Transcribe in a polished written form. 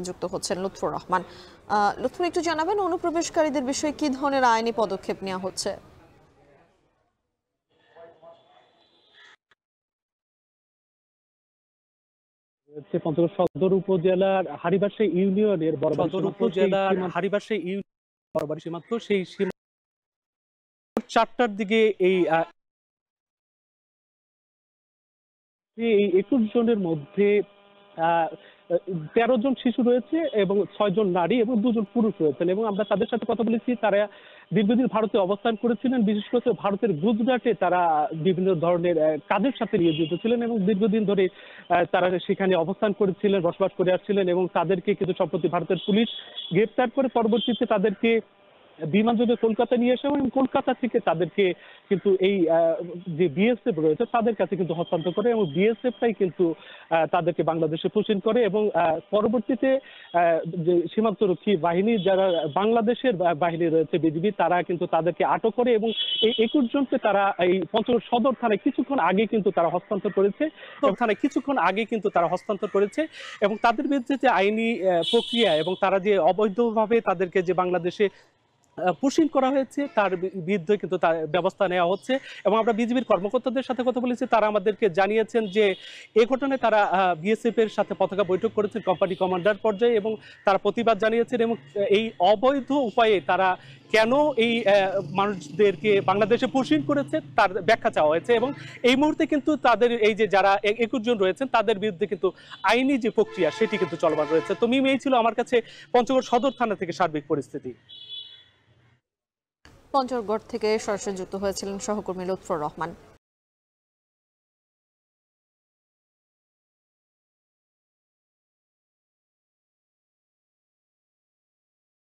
যুক্ত হচ্ছেন লুৎফর রহমান। লুৎফর, একটু জানাবেন অনুপ্রবেশকারীদের বিষয়ে কি ধরনের আইনি পদক্ষেপ নেওয়া হচ্ছে? পঞ্চগড় সদর উপজেলার হারিবাসী ইউনিয়নের সদর উপজেলার হারিবাসী ইউনিয়ন বরাবর সীমান্ত সেই সীমা 4টার দিকে এই 21 জনের মধ্যে 13 জন শিশু রয়েছে এবং 6 জন নারী এবং 2 জন পুরুষ রয়েছেন এবং আমরা তাদের সাথে কথা বলেছি। তারা দীর্ঘদিন ভারতে অবস্থান করেছিলেন, বিশেষ করে ভারতের গুজরাটে তারা বিভিন্ন ধরনের কাজের সাথে নিয়োজিত ছিলেন এবং দীর্ঘদিন ধরে তারা সেখানে অবস্থান করেছিলেন, বসবাস করে আসছিলেন এবং তাদেরকে কিন্তু সম্প্রতি ভারতের পুলিশ গ্রেপ্তার করে পরবর্তীতে তাদেরকে বিমানযোগে কলকাতা নিয়ে আসে এবং কলকাতা থেকে তাদেরকে কিন্তু এই যে বিএসএফ রয়েছে তাদের কাছে কিন্তু হস্তান্তর করে এবং বিএসএফটাই কিন্তু তাদেরকে বাংলাদেশে প্রেরণ করে এবং পরবর্তীতে যে সীমান্তরক্ষী বাহিনী যারা বাংলাদেশের বাহিনী রয়েছে বিজিবি, তারা কিন্তু তাদেরকে আটক করে এবং এই 21 জনকে তারা এই পঞ্চগড় সদর থানায় কিছুক্ষণ আগে কিন্তু তারা হস্তান্তর করেছে এবং তাদের বিরুদ্ধে যে আইনি প্রক্রিয়া এবং তারা যে অবৈধভাবে তাদেরকে যে বাংলাদেশে পুশিং করা হয়েছে তার বিরুদ্ধে কিন্তু তার ব্যবস্থা নেওয়া হচ্ছে এবং আমরা বিজিবির কর্মকর্তাদের সাথে কথা বলেছি। তারা আমাদেরকে জানিয়েছেন যে এই ঘটনায় তারা বিএসএফ এর সাথে পতাকা বৈঠক করেছেন কোম্পানি কমান্ডার পর্যায়ে এবং তারা প্রতিবাদ জানিয়েছেন এবং এই অবৈধ উপায়ে তারা কেন এই মানুষদেরকে বাংলাদেশে পুশিং করেছে তার ব্যাখ্যা চাওয়া হয়েছে এবং এই মুহূর্তে কিন্তু তাদের এই যে যারা 21 জন রয়েছেন তাদের বিরুদ্ধে কিন্তু আইনি যে প্রক্রিয়া সেটি কিন্তু চলমান রয়েছে। তো মিম, এই ছিল আমার কাছে পঞ্চগড় সদর থানা থেকে সার্বিক পরিস্থিতি। পঞ্চগড় থেকে সরাসরি যুক্ত হয়েছিলেন সহকর্মী লুৎফর রহমান।